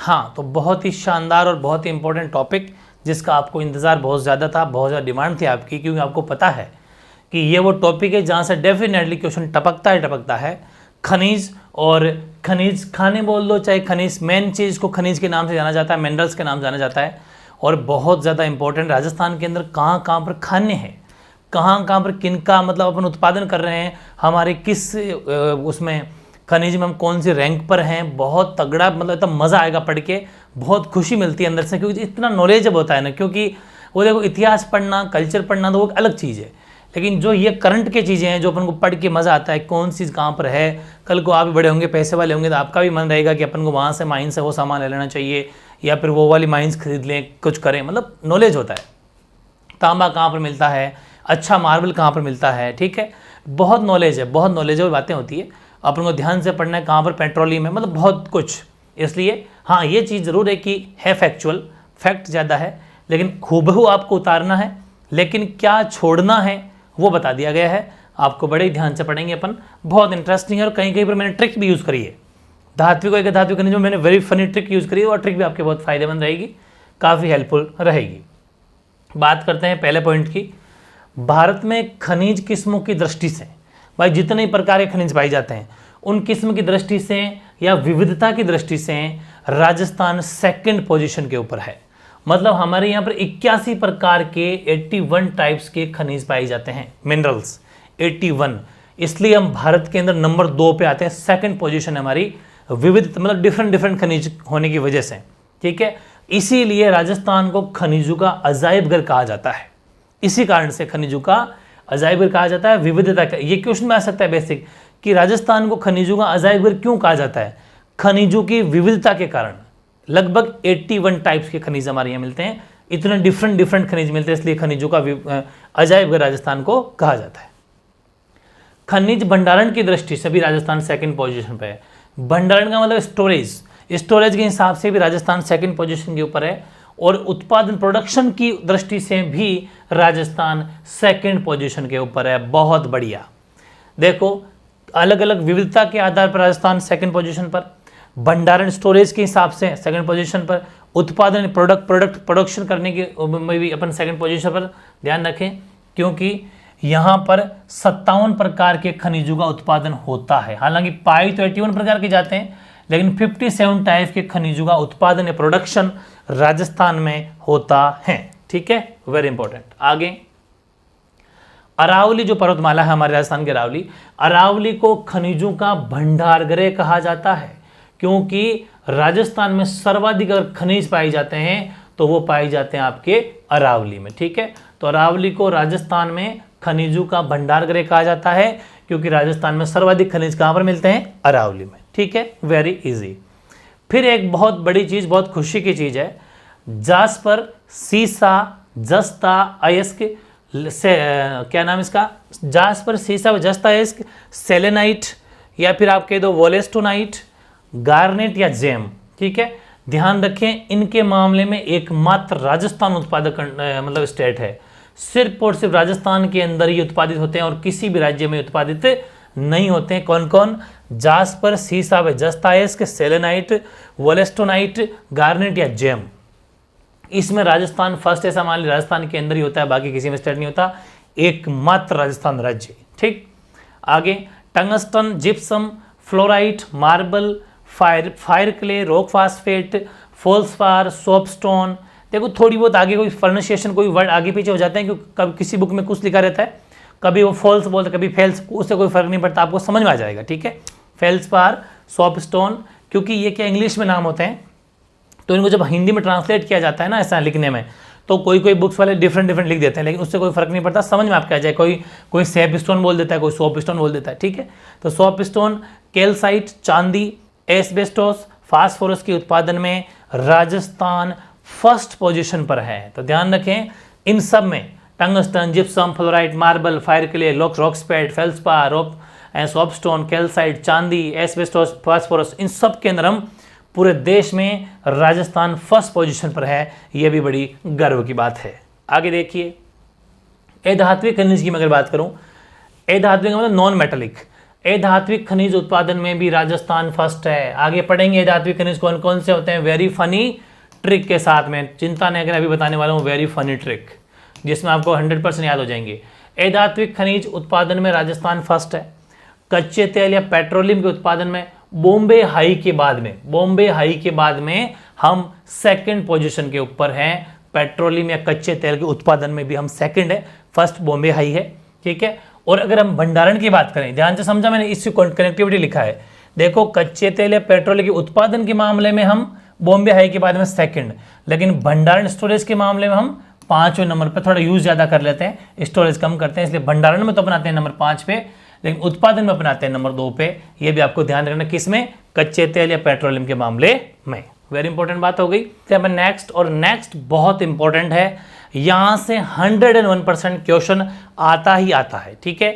हाँ, तो बहुत ही शानदार और बहुत ही इंपॉर्टेंट टॉपिक जिसका आपको इंतज़ार बहुत ज़्यादा था, बहुत ज़्यादा डिमांड थी आपकी, क्योंकि आपको पता है कि ये वो टॉपिक है जहाँ से डेफिनेटली क्वेश्चन टपकता है। खनिज, और खनिज खाने बोल दो, चाहे खनिज, मेन चीज़ को खनिज के नाम से जाना जाता है, मिनरल्स के नाम से जाना जाता है। और बहुत ज़्यादा इंपॉर्टेंट, राजस्थान के अंदर कहाँ कहाँ पर खाने हैं, कहाँ कहाँ पर किनका मतलब अपन उत्पादन कर रहे हैं, हमारे किस उसमें खनिज में हम कौन सी रैंक पर हैं। बहुत तगड़ा, मतलब इतना मज़ा आएगा पढ़ के, बहुत खुशी मिलती है अंदर से, क्योंकि इतना नॉलेज अब होता है ना। क्योंकि वो देखो, इतिहास पढ़ना, कल्चर पढ़ना तो वो अलग चीज़ है, लेकिन जो ये करंट के चीज़ें हैं जो अपन को पढ़ के मज़ा आता है, कौन चीज़ कहाँ पर है। कल को आप भी बड़े होंगे, पैसे वाले होंगे, तो आपका भी मन रहेगा कि अपन को वहाँ से माइन से वो सामान ले लेना चाहिए, या फिर वो वाली माइंस खरीद लें, कुछ करें, मतलब नॉलेज होता है। तांबा कहाँ पर मिलता है, अच्छा मार्बल कहाँ पर मिलता है, ठीक है, बहुत नॉलेज है, बहुत नॉलेजेबल बातें होती है। अपन को ध्यान से पढ़ना है कहाँ पर पेट्रोलियम है, मतलब बहुत कुछ। इसलिए हाँ, ये चीज़ ज़रूर है कि है फैक्चुअल, फैक्ट ज़्यादा है, लेकिन खूबहू आपको उतारना है, लेकिन क्या छोड़ना है वो बता दिया गया है। आपको बड़े ध्यान से पढ़ेंगे अपन, बहुत इंटरेस्टिंग है। और कहीं कहीं पर मैंने ट्रिक भी यूज़ करी है, धात्विक एक धात्विक खनिज में मैंने वेरी फनी ट्रिक यूज़ करी है, और ट्रिक भी आपके बहुत फ़ायदेमंद रहेगी, काफ़ी हेल्पफुल रहेगी। बात करते हैं पहले पॉइंट की। भारत में खनिज किस्मों की दृष्टि से, भाई जितने प्रकार के खनिज पाए जाते हैं उन किस्म की दृष्टि से या विविधता की दृष्टि से राजस्थान सेकंड पोजीशन के ऊपर है। मतलब हमारे यहाँ पर 81 प्रकार के 81 टाइप्स के खनिज पाए जाते हैं, मिनरल्स 81। इसलिए हम भारत के अंदर नंबर 2 पे आते हैं, सेकंड पोजीशन है हमारी विविध, मतलब डिफरेंट खनिज होने की वजह से, ठीक है। इसीलिए राजस्थान को खनिजों का अजायब घर कहा जाता है। इसी कारण से खनिजों का अजायब घर कहा जाता है, विविधता का। ये क्वेश्चन में आ सकता है बेसिक, कि राजस्थान को खनिजों का अजायब घर क्यों कहा जाता है। खनिजों की विविधता के कारण लगभग 81 टाइप्स के खनिज हमारे यहाँ मिलते हैं, इतने डिफरेंट खनिज मिलते हैं, इसलिए खनिजों का अजायब घर राजस्थान को कहा जाता है। खनिज भंडारण की दृष्टि से भी राजस्थान सेकंड पोजीशन पे है। भंडारण का मतलब स्टोरेज के हिसाब से भी राजस्थान सेकंड पोजीशन के ऊपर है, और उत्पादन प्रोडक्शन की दृष्टि से भी राजस्थान सेकंड पोजीशन के ऊपर है। बहुत बढ़िया। देखो, अलग अलग विविधता के आधार पर राजस्थान सेकंड पोजीशन पर, भंडारण स्टोरेज के हिसाब से सेकंड पोजीशन पर, उत्पादन प्रोडक्शन करने के में भी अपन सेकंड पोजीशन पर ध्यान रखें, क्योंकि यहाँ पर 57 प्रकार के खनिजों का उत्पादन होता है। हालांकि पाई तो 81 प्रकार के जाते हैं, लेकिन 57 टाइप के खनिजों का उत्पादन या प्रोडक्शन राजस्थान में होता है, ठीक है, वेरी इंपॉर्टेंट। आगे, अरावली जो पर्वतमाला है हमारे राजस्थान के, अरावली को खनिजों का भंडारगृह कहा जाता है, क्योंकि राजस्थान में सर्वाधिक अगर खनिज पाए जाते हैं तो वो पाए जाते हैं आपके अरावली में, ठीक है। तो अरावली को राजस्थान में खनिजों का भंडारगृह कहा जाता है, क्योंकि राजस्थान में सर्वाधिक खनिज कहाँ पर मिलते हैं, अरावली में, ठीक है, वेरी इजी। फिर एक बहुत बड़ी चीज, बहुत खुशी की चीज है, जास्पर, सीसा, जस्ता, अयस्क से, क्या नाम इसका, जास्पर, सीसा, जस्ता, अयस्क, सेलेनाइट, या फिर आप कह दो वोलेस्टोनाइट, गार्नेट या जेम, ठीक है। ध्यान रखें, इनके मामले में एकमात्र राजस्थान उत्पादक मतलब स्टेट है, सिर्फ और सिर्फ राजस्थान के अंदर ही उत्पादित होते हैं, और किसी भी राज्य में उत्पादित नहीं होते हैं। कौन कौन, जास्पर, सीसा, जस्तायस्क, सेलेनाइट, वोलेस्टोनाइट, गार्नेट या जेम। इसमें राजस्थान फर्स्ट, ऐसा मान लीजिए राजस्थान के अंदर ही होता है, बाकी किसी में स्टेट नहीं होता, एकमात्र राजस्थान राज्य, ठीक। आगे, tungsten, gypsum, fluorite, marble, fire clay, rock phosphate, feldspar, soapstone. देखो थोड़ी बहुत आगे कोई प्रोनाउंसिएशन, कोई वर्ड आगे पीछे हो जाते हैं, क्योंकि कभी किसी बुक में कुछ लिखा रहता है, कभी वो फॉल्स बोलते, कभी फेल्स, उससे कोई फर्क नहीं पड़ता, आपको समझ में आ जाएगा, ठीक है। फेल्सपार, सोपस्टोन, क्योंकि ये क्या इंग्लिश में नाम होते हैं, तो इनको जब हिंदी में ट्रांसलेट किया जाता है ना ऐसा लिखने में, तो कोई बुक्स वाले डिफरेंट लिख देते हैं, लेकिन उससे कोई फर्क नहीं पड़ता, समझ में आपके आ जाए। कोई सेप स्टोन बोल देता है, कोई सोप स्टोन बोल देता है, ठीक है। तो सोप स्टोन, कैल्साइट, चांदी, एस्बेस्टोस, फास्फोरस के उत्पादन में राजस्थान फर्स्ट पोजीशन पर है। तो ध्यान रखें, इन सब में tungsten, gypsum, fluorite, marble, fire clay, rock phosphate, feldspar, soapstone, calcite, चांदी, एस्बेस्टोस, फास्फोरस, इन सब के अंदर हम पूरे देश में राजस्थान फर्स्ट पोजीशन पर है। यह भी बड़ी गर्व की बात है। आगे देखिए, अधात्विक खनिज की मैं अगर बात करूं, अधात्विक मतलब नॉन मेटालिक। अधात्विक खनिज उत्पादन में भी राजस्थान फर्स्ट है। आगे पढ़ेंगे अधात्विक खनिज कौन कौन से होते हैं, वेरी फनी ट्रिक के साथ में, चिंता नहीं करें, अभी बताने वाला हूँ वेरी फनी ट्रिक जिसमें आपको 100% याद हो जाएंगे। अधात्विक खनिज उत्पादन में राजस्थान फर्स्ट है। कच्चे तेल या पेट्रोलियम के उत्पादन में बॉम्बे हाई के बाद में हम सेकंड पोजीशन के ऊपर हैं। पेट्रोलियम या कच्चे तेल के उत्पादन में भी हम सेकंड है, फर्स्ट बॉम्बे हाई है, ठीक है। और अगर हम भंडारण की बात करें, ध्यान से समझा मैंने, इससे कनेक्टिविटी लिखा है, देखो कच्चे तेल या पेट्रोल के उत्पादन के मामले में हम बॉम्बे हाई के बाद में सेकंड, लेकिन भंडारण स्टोरेज के मामले में हम 5वें नंबर पर, थोड़ा यूज ज्यादा कर लेते हैं, स्टोरेज कम करते हैं, इसलिए भंडारण में तो अपनाते हैं नंबर 5 पे, लेकिन उत्पादन में अपनाते हैं नंबर 2 पे। ये भी आपको ध्यान रखना, किसमें, कच्चे तेल या पेट्रोलियम के मामले में। वेरी इंपॉर्टेंट बात हो गई। तो नेक्स्ट, और नेक्स्ट बहुत इंपॉर्टेंट है, यहां से 101% क्वेश्चन आता ही आता है, ठीक है।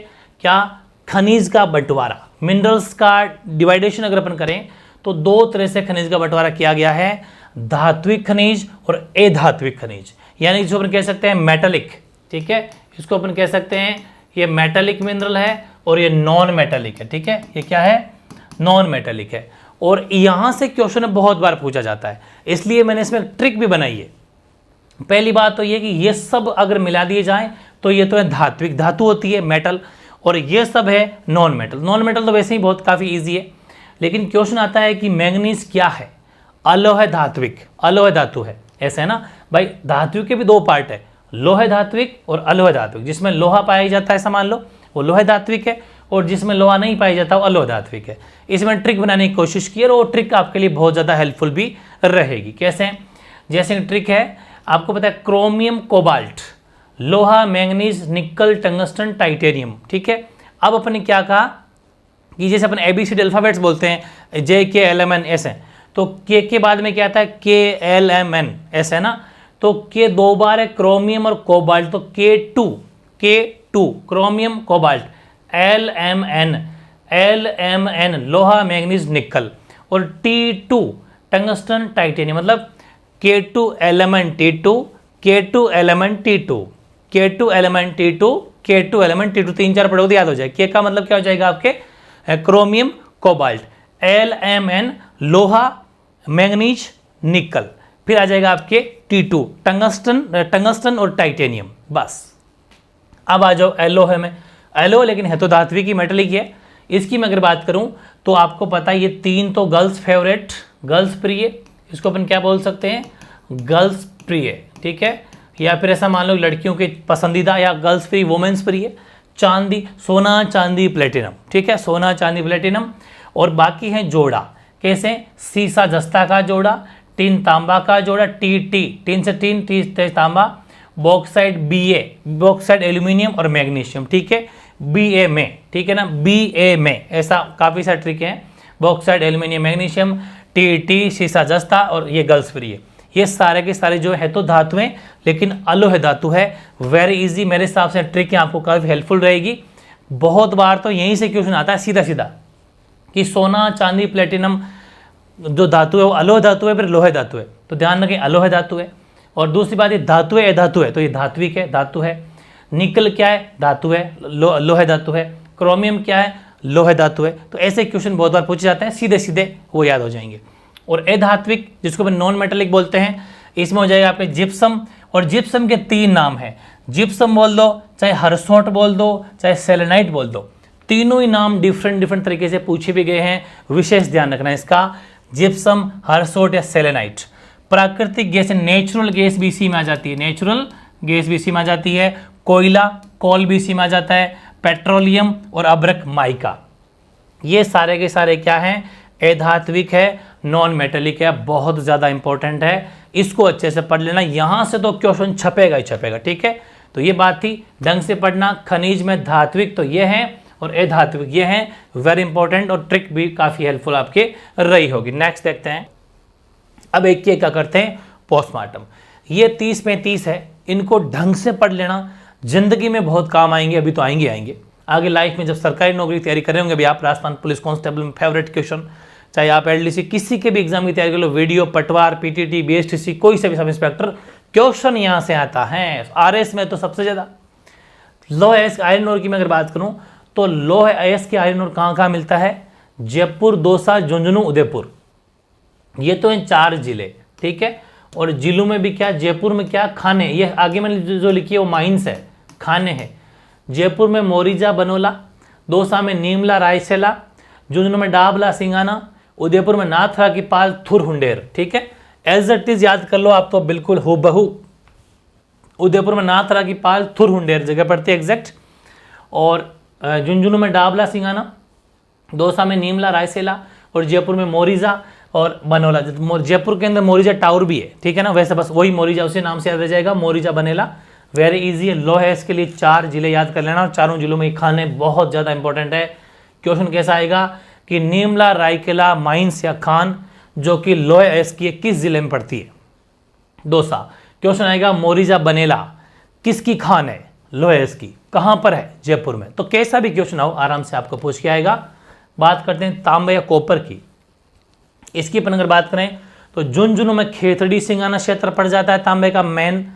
क्या, खनिज का बंटवारा, मिनरल्स का डिवाइडेशन अगर अपन करें तो 2 तरह से खनिज का बंटवारा किया गया है, धात्विक खनिज और अधात्विक खनिज, यानी जिसको अपन कह सकते हैं मेटालिक, ठीक है, इसको अपन कह सकते हैं ये मेटालिक मिनरल है और ये नॉन मेटालिक है, ठीक है, ये क्या है, नॉन मेटालिक है। और यहां से क्वेश्चन बहुत बार पूछा जाता है, इसलिए मैंने इसमें ट्रिक भी बनाई है। पहली बात तो ये कि ये सब अगर मिला दिए जाएं तो ये तो है धात्विक, धातु होती है मेटल, और ये सब है नॉन मेटल। नॉन मेटल तो वैसे ही बहुत काफ़ी इजी है, लेकिन क्वेश्चन आता है कि मैंगनीज क्या है, अलोह धात्विक, अलोह धातु है, ऐसा है ना भाई। धातु के भी 2 पार्ट है, लोह धात्विक और अलोह धात्विक। जिसमें लोहा पाया जाता है, मान लो वो लोह धात्विक है, और जिसमें लोहा नहीं पाया जाता वो अलोह धात्विक है। इसमें ट्रिक बनाने की कोशिश की और वो ट्रिक आपके लिए बहुत ज़्यादा हेल्पफुल भी रहेगी। कैसे, जैसे ट्रिक है, आपको पता है क्रोमियम कोबाल्ट, लोहा मैंगनीज निकल टंगस्टन टाइटेनियम, ठीक है। अब अपन ने क्या कहा कि जैसे अपन ABCD अल्फाबेट्स बोलते हैं, JKLMN ऐसे, तो के बाद में क्या आता है, KLMN ऐसे है ना, तो के 2 बार है, क्रोमियम और कोबाल्ट, तो K2 क्रोमियम कोबाल्ट, LMN लोहा मैंगनीज निकल, और T2 टंगस्टन टाइटेनियम, मतलब K2 element T2, K2 element T2, K2 element T2, K2 element T2, 3-4 पढ़ोगे तो याद हो जाए। K का मतलब क्या हो जाएगा आपके, क्रोमियम कोबाल्ट, LMN लोहा मैंगनीज निकल, फिर आ जाएगा आपके T2 टंगस्टन और टाइटेनियम। बस अब आ जाओ एलोह में, एलोह लेकिन है तो धात्विक की, मेटलिक है। इसकी मैं अगर बात करूं तो आपको पता है ये 3 तो गर्ल्स फेवरेट, गर्ल्स प्रिय, इसको अपन क्या बोल सकते हैं, गर्ल्स प्रिय, ठीक है, या फिर ऐसा मान लो लड़कियों के पसंदीदा, या गर्ल्स प्रिय, वुमेन्स प्रिय, चांदी, सोना चांदी प्लेटिनम, ठीक है, सोना चांदी प्लेटिनम। और बाकी है जोड़ा, कैसे, सीसा जस्ता का जोड़ा, टिन तांबा का जोड़ा, टिन से टिन तांबा, बॉक्साइड Ba, बॉक्साइड एल्यूमिनियम और मैग्नीशियम, ठीक है, Ba में, ठीक है ना, Ba में, ऐसा काफ़ी सारे ट्रिक हैं, बॉक्साइड एल्यूमिनियम मैग्नीशियम, टी सीसा जस्ता, और ये गर्ल्स फ्री, ये सारे के सारे जो है तो धातुएं, लेकिन अलोह धातु है। वेरी इजी, मेरे हिसाब से ट्रिक आपको काफ़ी हेल्पफुल रहेगी। बहुत बार तो यहीं से क्वेश्चन आता है सीधा सीधा कि सोना चांदी प्लेटिनम जो धातु है वो अलोह धातु है फिर लोह धातु है, तो ध्यान रखें अलोह धातु है। और दूसरी बात ये धातु है अधातु है, तो ये धात्विक है, धातु है। निकल क्या है, धातु है, लोह धातु है। क्रोमियम क्या है, लोह धातु है। तो ऐसे क्वेश्चन बहुत बार पूछे जाते हैं, सीधे सीधे वो याद हो जाएंगे। और अधात्विक जिसको नॉन मेटेलिक बोलते हैं, इसमें हो जाएगा आपके जिप्सम, और जिप्सम के 3 नाम हैं। जिप्सम बोल दो, चाहे हरसोट बोल दो, चाहे सेलेनाइट बोल दो, तीनों ही नाम डिफरेंट तरीके से पूछे भी गए हैं, विशेष ध्यान रखना इसका। जिप्सम, हरसोट या सेलेनाइट। प्राकृतिक गैस, नेचुरल गैस भी इसी में आ जाती है, नेचुरल गैस भी इसी में आ जाती है। कोयला, कोल भी इसी में आ जाता है। पेट्रोलियम और अब्रक माइका, ये सारे के सारे क्या हैं, अधात्विक है, नॉन मेटेलिक है, बहुत ज़्यादा इंपॉर्टेंट है। इसको अच्छे से पढ़ लेना, यहाँ से तो क्वेश्चन छपेगा ही छपेगा, ठीक है। तो ये बात थी, ढंग से पढ़ना। खनिज में धात्विक तो ये हैं और अधात्विक ये हैं, वेरी इंपॉर्टेंट, और ट्रिक भी काफ़ी हेल्पफुल आपके रही होगी। नेक्स्ट देखते हैं, अब एक क्या करते हैं, पोस्टमार्टम। ये 30-35 है, इनको ढंग से पढ़ लेना, जिंदगी में बहुत काम आएंगे। अभी तो आएंगे आगे लाइफ में, जब सरकारी नौकरी की तैयारी कर रहे होंगे। अभी आप राजस्थान पुलिस कांस्टेबल में फेवरेट क्वेश्चन, चाहे आप LDC किसी के भी एग्जाम की तैयारी कर लो, वीडियो, पटवार, PTT, BSTC, कोई से भी सब इंस्पेक्टर, क्वेश्चन यहाँ से आता है। RS में तो सबसे ज़्यादा। लो एस आयरन ओर की मैं अगर बात करूँ तो लौह अयस्क आयरन और कहाँ कहाँ मिलता है? जयपुर, दौसा, झुंझुनू, उदयपुर। ये तो हैं 4 जिले, ठीक है। और जिलों में भी क्या, जयपुर में क्या, खाने, ये आगे मैंने जो लिखी है वो माइंस है, खाने हैं। जयपुर में मोरिजा, बनोला, दौसा में नीमला, रायसेला, झुंझुनू में डाबला, सिंगाना, उदयपुर में नाथरा की पाल, थुर, हुंडेर, ठीक है। एज इट इज याद कर लो आप तो बिल्कुल हूबहू। उदयपुर में नाथरा की पाल, थुर, हुंडेर जगह पड़ती है एग्जैक्ट। और झुंझुनू में डाबला, सिंगाना, दौसा में नीमला, रायसेला, और जयपुर में मोरिजा और बनोला। जयपुर के अंदर मोरिजा टावर भी है, ठीक है ना, वैसे बस वही मोरिजा उसी नाम से याद रह जाएगा, मोरिजा, बनेला। वेरी इजी है। लौह अयस्क के लिए 4 जिले याद कर लेना और चारों जिलों में खाने बहुत ज़्यादा इंपॉर्टेंट है। क्वेश्चन कैसा आएगा कि नीमला, रायकेला, माइंस या खान जो कि लौह अयस्क की किस जिले में पड़ती है? दौसा। क्वेश्चन आएगा मोरिजा, बनेला किसकी खान है? लौह अयस्क की। कहाँ पर है? जयपुर में। तो कैसा भी क्वेश्चन आओ आराम से आपको पूछ के आएगा। बात करते हैं तांबे या कॉपर की। इसकी अपन अगर बात करें तो झुंझुनू में खेतड़ी, सिंगाना क्षेत्र पड़ जाता है तांबे का मेन।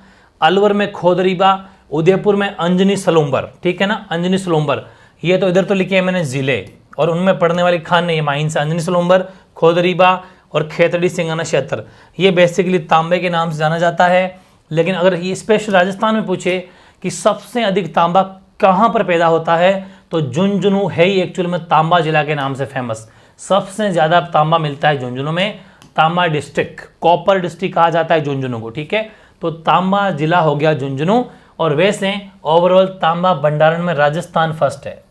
अलवर में खोदरीबा, उदयपुर में अंजनी, सलूम्बर, ठीक है ना, अंजनी, सलूम्बर। ये तो इधर तो लिखे हैं मैंने जिले, और उनमें पड़ने वाली खान नहीं है, माइंस, अंजनी, सलूम्बर, खोदरीबा और खेतड़ी, सिंगाना क्षेत्र। ये बेसिकली तांबे के नाम से जाना जाता है। लेकिन अगर ये स्पेशल राजस्थान में पूछे कि सबसे अधिक तांबा कहाँ पर पैदा होता है, तो झुंझुनू है ही एक्चुअल में तांबा जिला के नाम से फेमस। सबसे ज़्यादा तांबा मिलता है झुंझुनू में। तांबा डिस्ट्रिक्ट, कॉपर डिस्ट्रिक्ट कहा जाता है झुंझुनू को, ठीक है। तो तांबा जिला हो गया झुंझुनू। और वैसे ओवरऑल तांबा भंडारण में राजस्थान फर्स्ट है।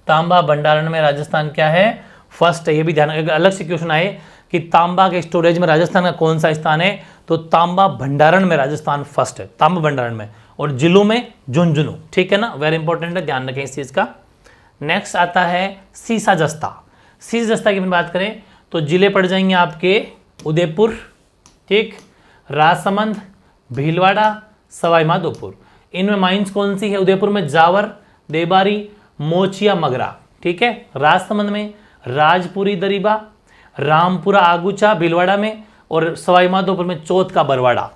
तांबा भंडारण में राजस्थान क्या है? फर्स्ट है। ये भी ध्यान, अगर अलग से क्वेश्चन आए कि तांबा के स्टोरेज में राजस्थान का कौन सा स्थान है, तो तांबा भंडारण में राजस्थान फर्स्ट है, तांबा भंडारण में। और जिलों में झुंझुनू, ठीक है ना, वेरी इंपॉर्टेंट है, ध्यान रखें इस चीज़ का। नेक्स्ट आता है सीसा जस्ता। सीसा जस्ता की बात करें तो जिले पड़ जाएंगे आपके उदयपुर, ठीक, राजसमंद, भीलवाड़ा, सवाई माधोपुर। इनमें माइंस कौन सी है? उदयपुर में जावर, देबारी, मोचिया, मगरा, ठीक है। राजसमंद में राजपुरी, दरीबा, रामपुरा, आगुचा, भीलवाड़ा में, और सवाई माधोपुर में चौथ का बरवाड़ा।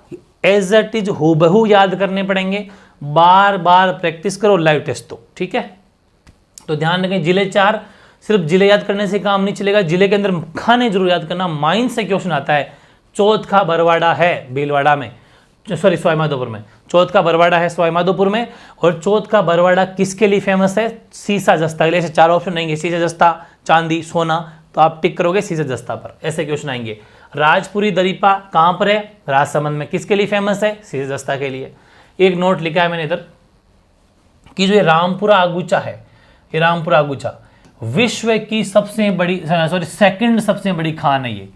एज इट इज हूबहू याद करने पड़ेंगे, बार बार प्रैक्टिस करो, लाइव टेस्ट दो, ठीक है। तो ध्यान रखें जिले 4, सिर्फ जिले याद करने से काम नहीं चलेगा, जिले के अंदर खाने जरूर याद करना। माइंड से क्वेश्चन आता है, चौथ का बरवाड़ा है भीलवाड़ा में, सॉरी सवाई माधोपुर में, चौथ का बरवाड़ा है सवाई माधोपुर में। और चौथ का बरवाड़ा किसके लिए फेमस है? सीसा जस्ता के लिए। ऐसे 4 ऑप्शन आएंगे, सीसा जस्ता, चांदी, सोना, तो आप टिक करोगे सीसा जस्ता पर, ऐसे क्वेश्चन आएंगे। राजपुरी दरीपा कहाँ पर है? राजसमंद में। किसके लिए फेमस है? सीसा जस्ता के लिए। एक नोट लिखा है मैंने इधर कि जो ये रामपुरा आगुचा है, ये रामपुरा आगुचा विश्व की सबसे बड़ी, सॉरी सेकंड सबसे बड़ी खान है। ये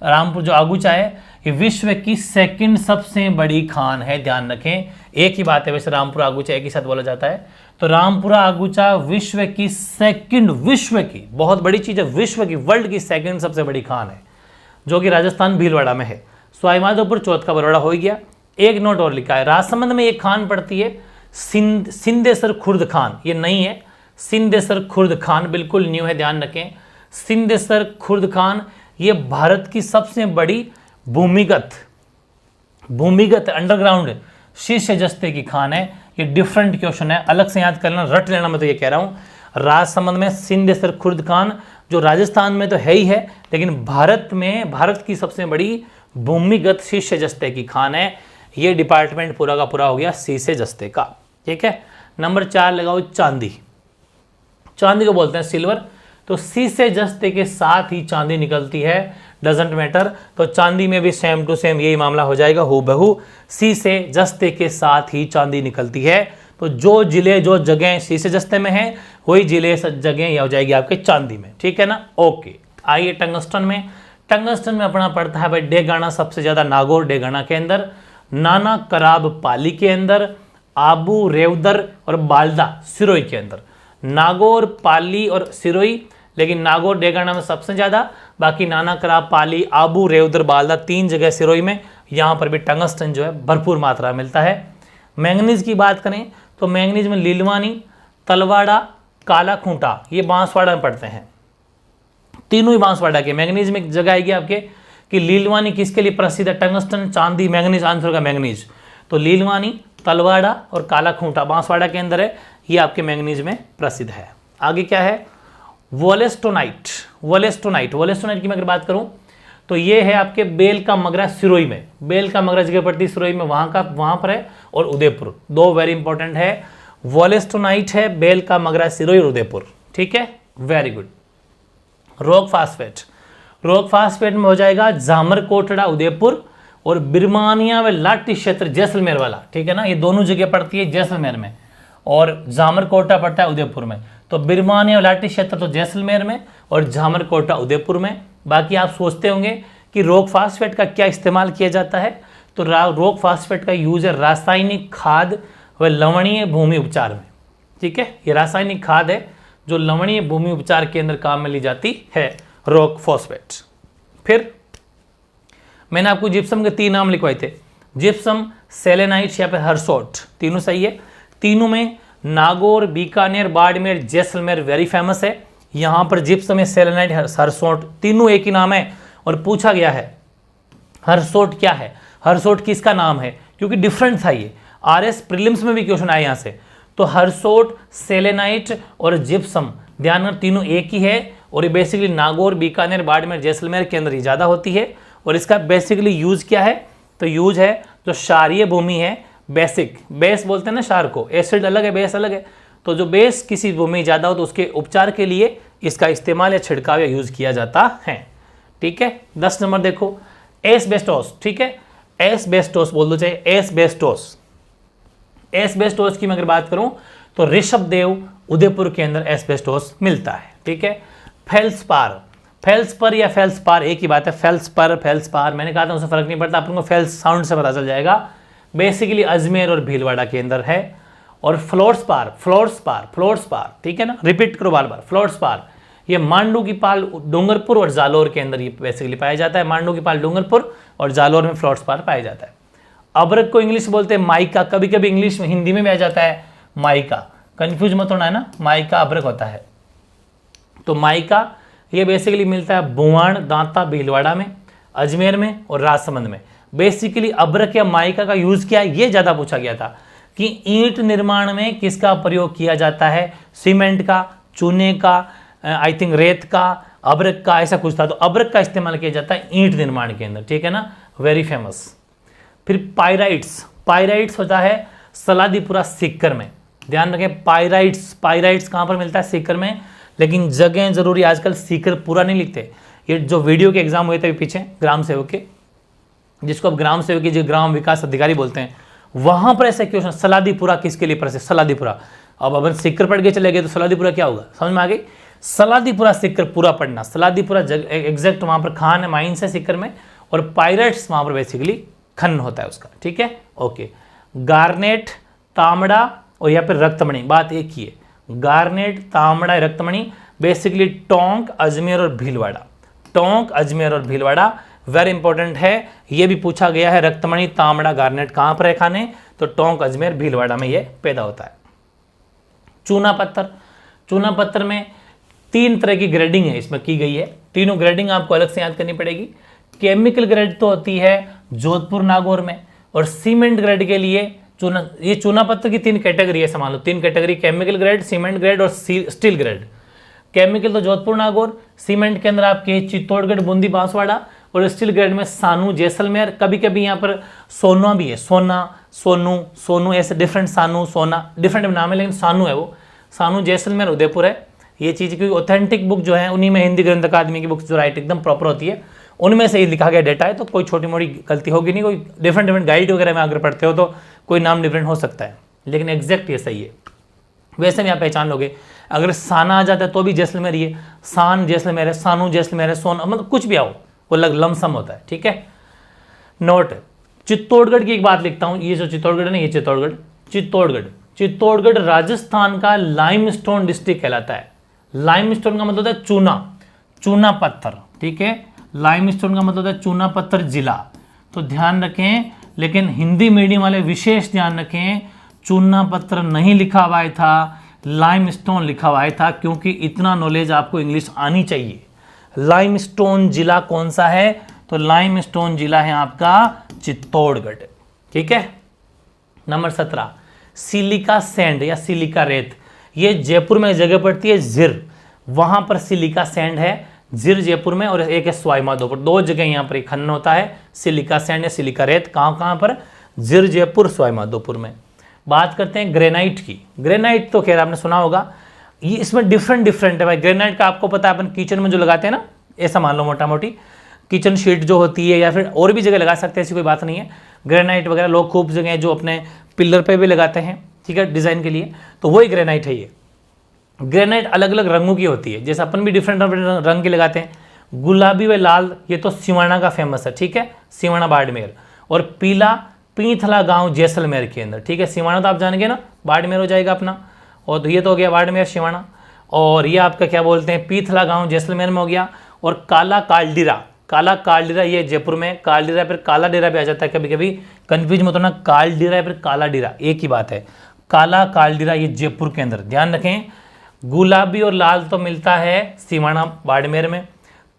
रामपुर जो आगुचा है ये विश्व की सेकंड सबसे बड़ी खान है, ध्यान रखें। एक ही बात है वैसे, रामपुरा आगुचा एक ही साथ बोला जाता है। तो रामपुरा आगुचा विश्व की सेकंड, विश्व की बहुत बड़ी चीज है, विश्व की, वर्ल्ड की सेकंड सबसे बड़ी खान है, जो कि राजस्थान भीलवाड़ा में है। सवाई माधोपुर, चौथ का बरवाड़ा हो गया। एक नोट और लिखा है, राजसमंद में एक खान पड़ती है सिंधेसर खुर्द खान, ये नहीं है, सिंधेसर खुर्द खान बिल्कुल न्यू है, ध्यान रखें। सिंधेसर खुर्द खान ये भारत की सबसे बड़ी भूमिगत अंडरग्राउंड शीर्ष जस्ते की खान है। ये डिफरेंट क्वेश्चन है, अलग से याद कर लेना, रट लेना, मैं तो ये कह रहा हूं। राजसमंद में सिंधेसर खुर्द खान, जो राजस्थान में तो है ही है, लेकिन भारत में, भारत की सबसे बड़ी भूमिगत शीर्ष जस्ते की खान है। ये डिपार्टमेंट पूरा का पूरा हो गया शीर्ष जस्ते का, ठीक है। नंबर 4 लगाओ चांदी। चांदी को बोलते हैं सिल्वर। तो शीशे जस्ते के साथ ही चांदी निकलती है, डजेंट मैटर। तो चांदी में भी सेम टू सेम यही मामला हो जाएगा, हूबहू शीशे जस्ते के साथ ही चांदी निकलती है। तो जो जिले, जो जगह शीशे जस्ते में है, वही जिले जगह यह हो जाएगी आपके चांदी में, ठीक है ना। ओके, आइए टंगस्टन में। टंगस्टन में अपना पड़ता है भाई डेगाना सबसे ज्यादा, नागौर डेगाना के अंदर, नाना कराब पाली के अंदर, आबू रेवदर और बालदा सिरोही के अंदर। नागौर, पाली और सिरोही, लेकिन नागौर डेगाना में सबसे ज्यादा, बाकी नाना कराब, पाली, आबू रेवदर, बालदा 3 जगह सिरोही में। यहाँ पर भी टंगस्टन जो है भरपूर मात्रा में मिलता है। मैंगनीज की बात करें तो मैंगनीज में लीलवानी, तलवाड़ा, काला खूंटा, ये बांसवाड़ा में पड़ते हैं, तीनों ही बांसवाड़ा के। मैंगनीज में एक जगह आएगी आपके कि लीलवानी किसके लिए प्रसिद्ध है? टंगस्टन, चांदी, मैंगनीज, आंसर का मैंगनीज। तो लीलवानी, तलवाड़ा और काला खूंटा बांसवाड़ा के अंदर है, ये आपके मैंगनीज में प्रसिद्ध है। आगे क्या है, वोलेस्टोनाइट। वोलेस्टोनाइट की मैं अगर बात करूं तो ये है आपके बेल का मगरा सिरोही में, बेल का मगरा जगह पड़ती है सिरोही में, वहां पर है, और उदयपुर, दो वेरी इंपॉर्टेंट है। वोलेस्टोनाइट है, बेल का मगरा सिरोही और उदयपुर, ठीक है, वेरी गुड। रॉक फास्फेट में हो जाएगा जामर कोटड़ा उदयपुर और बिरमानिया व लाटी क्षेत्र जैसलमेर वाला, ठीक है ना, ये दोनों जगह पड़ती है जैसलमेर में, और जामर कोटा पड़ता है उदयपुर में। तो बिरमानिया व लाटी क्षेत्र तो जैसलमेर में और जामर कोटा उदयपुर में। बाकी आप सोचते होंगे कि रॉक फास्फेट का क्या इस्तेमाल किया जाता है, तो रॉक फास्फेट का यूज है रासायनिक खाद व लवणीय भूमि उपचार में, ठीक है, ये रासायनिक खाद है जो लवणीय भूमि उपचार के अंदर काम में ली जाती है, रॉक फॉस्फेट। फिर मैंने आपको जिप्सम के 3 नाम लिखवाए थे, जिप्सम, सेलेनाइट या फिर हरसोट, तीनों सही है। तीनों में नागौर, बीकानेर, बाड़मेर, जैसलमेर वेरी फेमस है। यहां पर जिप्सम, सेलेनाइट, हरसोट तीनों एक ही नाम है, और पूछा गया है हरसोट क्या है, हरसोट किसका नाम है, क्योंकि डिफरेंट था ये, आरएस प्रीलिम्स में भी क्वेश्चन आए यहां से। तो हरसोट, सेलेनाइट और जिप्सम, ध्यान रखना तीनों एक ही है, और ये बेसिकली नागौर, बीकानेर, बाड़मेर, जैसलमेर के अंदर ही ज़्यादा होती है। और इसका बेसिकली यूज क्या है, तो यूज है जो क्षारीय भूमि है, बेसिक, बेस बोलते हैं ना क्षार को, एसिड अलग है, बेस अलग है, तो जो बेस किसी भूमि ज़्यादा हो तो उसके उपचार के लिए इसका इस्तेमाल या छिड़काव या यूज किया जाता है, ठीक है। 10 नंबर देखो, एस्बेस्टोस, ठीक है, एस्बेस्टोस बोल दो, चाहे एस्बेस्टोस। एस्बेस्टोस की मैं अगर बात करूं तो ऋषभदेव उदयपुर के अंदर एस्बेस्टोस मिलता है, ठीक है। फेल्सपार, फेल्सपर या फेल्सपार एक ही बात है, फेल्सपर, फेल्सपार, मैंने कहा था उससे फर्क नहीं पड़ता, आपको फेल्स साउंड से पता चल जाएगा। बेसिकली अजमेर और भीलवाड़ा के अंदर है। और फ्लोर्सपार, फ्लोर्सपार, ठीक है ना, रिपीट करो बार बार, फ्लोर्सपार, ये मांडू की पाल, डूंगरपुर और जालोर के अंदर ये बेसिकली पाया जाता है, मांडू की पाल, डूंगरपुर और जालोर में फ्लोर्सपार पाया जाता है। अबरक को इंग्लिश बोलते हैं माइका, कभी कभी इंग्लिश में, हिंदी में भी आ जाता है माइका, कंफ्यूज मत होना है ना, माइका अबरक होता है। तो माइका ये बेसिकली मिलता है बुवाण, दांता, भीलवाड़ा में, अजमेर में और राजसमंद में। बेसिकली अबरक या माइका का यूज क्या है, ये ज्यादा पूछा गया था कि ईंट निर्माण में किसका प्रयोग किया जाता है, सीमेंट का, चूने का, आई थिंक रेत का, अबरक का, ऐसा कुछ था। तो अबरक का इस्तेमाल किया जाता है ईंट निर्माण के अंदर, ठीक है ना, वेरी फेमस। फिर पायराइट्स होता है सलादीपुरा सीकर में, ध्यान रखें, पायराइट्स कहां पर मिलता है, सीकर में, लेकिन जगह जरूरी, आजकल सीकर पूरा नहीं लिखते। ये जो वीडियो के एग्जाम हुए थे पीछे ग्राम सेवक के, जिसको अब ग्राम सेवक की, जो ग्राम विकास अधिकारी बोलते हैं, वहां पर ऐसा क्वेश्चन, सलादीपुरा किसके लिए प्रसिद्ध, सलादीपुरा। अब अपन सीकर पढ़ के चले गए तो सलादीपुरा क्या होगा, समझ में आ गई। सलादीपुरा सीकर पूरा पढ़ना, सलादीपुरा एग्जैक्ट वहां पर खान है, माइंस है सीकर में, और पायराइट्स वहां पर बेसिकली खनन होता है उसका, ठीक है, ओके। गार्नेट, तांबड़ा और या फिर रक्तमणि, बात एक ही है, गार्नेट, तांबड़ा, रक्तमणि, बेसिकली टोंक, अजमेर और भीलवाड़ा, टोंक, अजमेर और भीलवाड़ा वेरी इंपॉर्टेंट है। ये भी पूछा गया है, रक्तमणि, तांबड़ा, गार्नेट कहां पर है खाने, तो टोंक, अजमेर, भीलवाड़ा में ये पैदा होता है। चूना पत्थर में 3 तरह की ग्रेडिंग है इसमें की गई है, तीनों ग्रेडिंग आपको अलग से याद करनी पड़ेगी। केमिकल ग्रेड तो होती है जोधपुर, नागौर में, और सीमेंट ग्रेड के लिए ये चूना पत्थर की 3 कैटेगरी है, समझ लो 3 category, chemical grade, cement grade और स्टील ग्रेड। केमिकल तो जोधपुर, नागौर, सीमेंट के अंदर आपके चित्तौड़गढ़, बूंदी, बांसवाड़ा, और स्टील ग्रेड में सानू, जैसलमेर, कभी कभी यहाँ पर सोना भी है, सोनू ऐसे डिफरेंट, सानू, सोना डिफरेंट नाम है, लेकिन सानू है वो, सानू, जैसलमेर, उदयपुर है ये चीज़। क्योंकि ऑथेंटिक बुक जो है उन्हीं में हिंदी ग्रंथ अकादमी की बुक्स जो राइट एकदम प्रॉपर होती है, उनमें से ही लिखा गया डेटा है, तो कोई छोटी मोटी गलती होगी नहीं। कोई डिफरेंट गाइड वगैरह में अगर पढ़ते हो तो कोई नाम डिफरेंट हो सकता है, लेकिन एग्जैक्ट ये सही है। वैसे भी आप पहचान लोगे, अगर साना आ जाता है तो भी जैसलमेर, ये सान जैसलमेर है, सानू जैसलमेर है, सोना, मतलब कुछ भी आओ वो लमसम होता है, ठीक है। नोट, चित्तौड़गढ़ की एक बात लिखता हूं, ये जो चित्तौड़गढ़ है ना, ये चित्तौड़गढ़ राजस्थान का लाइमस्टोन डिस्ट्रिक्ट कहलाता है। लाइमस्टोन का मतलब होता है चूना पत्थर, ठीक है, लाइमस्टोन का मतलब होता है चूना पत्थर जिला, तो ध्यान रखें। लेकिन हिंदी मीडियम वाले विशेष ध्यान रखें, चूना पत्थर नहीं लिखा हुआ था, लाइमस्टोन लिखा हुआ था, क्योंकि इतना नॉलेज आपको इंग्लिश आनी चाहिए। लाइमस्टोन जिला कौन सा है, तो लाइमस्टोन जिला है आपका चित्तौड़गढ़, ठीक है। नंबर 17, सिलिका सैंड या सिलिका रेत, ये जयपुर में जगह पड़ती है जिर, वहाँ पर सिलिका सैंड है, जिर जयपुर में, और एक है सवाई माधोपुर। दो जगह यहाँ पर खनन होता है सिलिका सैंड या सिलिका रेत। कहाँ पर? जिर जयपुर, सवाई माधोपुर में। बात करते हैं ग्रेनाइट की। ग्रेनाइट तो खैर आपने सुना होगा, ये इसमें डिफरेंट है भाई। ग्रेनाइट का आपको पता है अपन किचन में जो लगाते हैं ना, ऐसा मान लो मोटा मोटी किचन शीट जो होती है, या फिर और भी जगह लगा सकते हैं, ऐसी कोई बात नहीं है। ग्रेनाइट वगैरह लोग खूब जगह जो अपने पिलर पे भी लगाते हैं, ठीक है, डिज़ाइन के लिए, तो वही ग्रेनाइट है ये। ग्रेनाइट अलग अलग रंगों की होती है, जैसे अपन भी डिफरेंट रंग की लगाते हैं। गुलाबी व लाल ये तो सिवाना का फेमस है, ठीक है, सिवाना बाड़मेर। और पीला पीथला गांव जैसलमेर के अंदर, ठीक है। सिवाना तो आप जानेंगे ना, बाड़मेर हो जाएगा अपना, और ये तो हो गया बाड़मेर सिवाना। और ये आपका क्या बोलते हैं, पीथला गांव जैसलमेर में हो गया। और काला कालडीरा ये जयपुर में, कालडीरा फिर काला डेरा भी आ जाता है, कभी कभी कन्फ्यूज मत होना, कालडीरा फिर काला डेरा एक ही बात है। काला कालडीरा ये जयपुर के अंदर, ध्यान रखें। गुलाबी और लाल तो मिलता है सिवाना बाड़मेर में,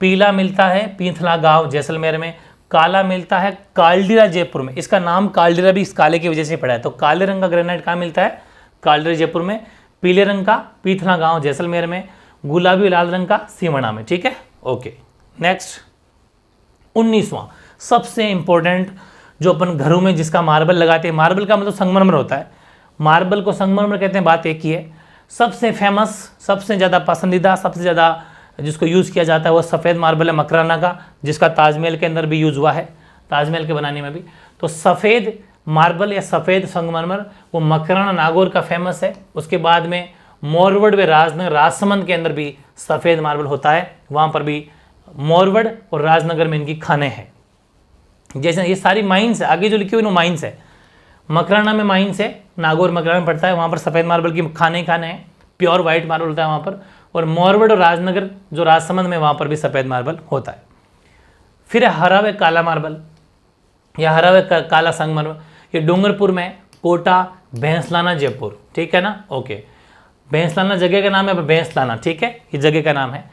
पीला मिलता है पीथला गांव जैसलमेर में, काला मिलता है कालडीरा जयपुर में। इसका नाम कालडीरा भी इस काले की वजह से पड़ा है। तो काले रंग का ग्रेनाइट कहाँ मिलता है? कालडीरा जयपुर में, पीले रंग का पीथला गांव जैसलमेर में, गुलाबी लाल रंग का सिवाना में, ठीक है, ओके। नेक्स्ट 19वां सबसे इंपॉर्टेंट, जो अपन घरों में जिसका मार्बल लगाते हैं, मार्बल का मतलब संगमरमर होता है, मार्बल को संगमरमर कहते हैं, बात एक ही है। सबसे फेमस, सबसे ज़्यादा पसंदीदा, सबसे ज़्यादा जिसको यूज़ किया जाता है वो सफ़ेद मार्बल है मकराना का, जिसका ताजमहल के अंदर भी यूज़ हुआ है, ताजमहल के बनाने में भी। तो सफ़ेद मार्बल या सफ़ेद संगमरमर वो मकराना नागौर का फेमस है। उसके बाद में मोरवड व राजनगर, राजसमंद के अंदर भी सफ़ेद मार्बल होता है, वहाँ पर भी मोरवड और राजनगर में इनकी खाने हैं। जैसे ये सारी माइंस है, आगे जो लिखी हुई ना माइंस है, मकराना में माइंस है, नागौर मकराना में पड़ता है, वहाँ पर सफ़ेद मार्बल की खाने हैं, प्योर वाइट मार्बल होता है वहाँ पर। और मोरवड और राजनगर जो राजसमंद में, वहाँ पर भी सफ़ेद मार्बल होता है। फिर हरा व काला मार्बल या हरा व काला संगमरमर, ये डूंगरपुर में, कोटा, भैंसलाना, जयपुर, ठीक है ना, ओके। भैंसलाना जगह का नाम है, भैंसलाना, ठीक है, ये जगह का नाम है।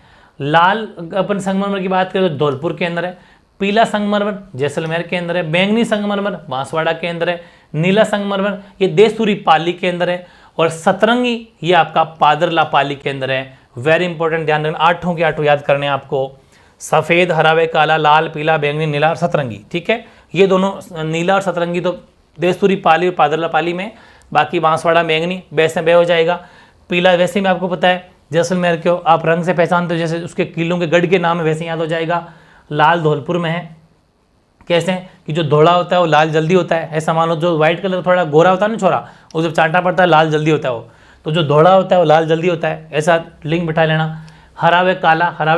लाल अपन संगमरमर की बात करें तो धौलपुर के अंदर है, पीला संगमरमर जैसलमेर के अंदर है, बैंगनी संगमरमर बांसवाड़ा के अंदर है, नीला संगमरमर ये देसूरी पाली के अंदर है, और सतरंगी ये आपका पादरला पाली के अंदर है। वेरी इंपॉर्टेंट, ध्यान रखना, 8 के 8 याद करने आपको, सफ़ेद, हरा व काला, लाल, पीला, बैंगनी, नीला और सतरंगी, ठीक है। ये दोनों नीला और सतरंगी तो देसूरी पाली और पादरला पाली में, बाकी बांसवाड़ा बैंगनी वैसे बे हो जाएगा। पीला वैसे में आपको पता है जैसलमेर के आप रंग से पहचानते हो, जैसे उसके किलों के गढ़ के नाम है वैसे याद हो जाएगा। लाल धौलपुर में है, कैसे कि जो धोड़ा होता है वो लाल जल्दी होता है, ऐसा मान लो जो व्हाइट कलर थोड़ा गोरा होता है ना छोरा, वो जब चाटा पड़ता है लाल जल्दी होता है वो, तो जो धोड़ा होता है वो लाल जल्दी होता है, ऐसा लिंक बिठा लेना। हरा व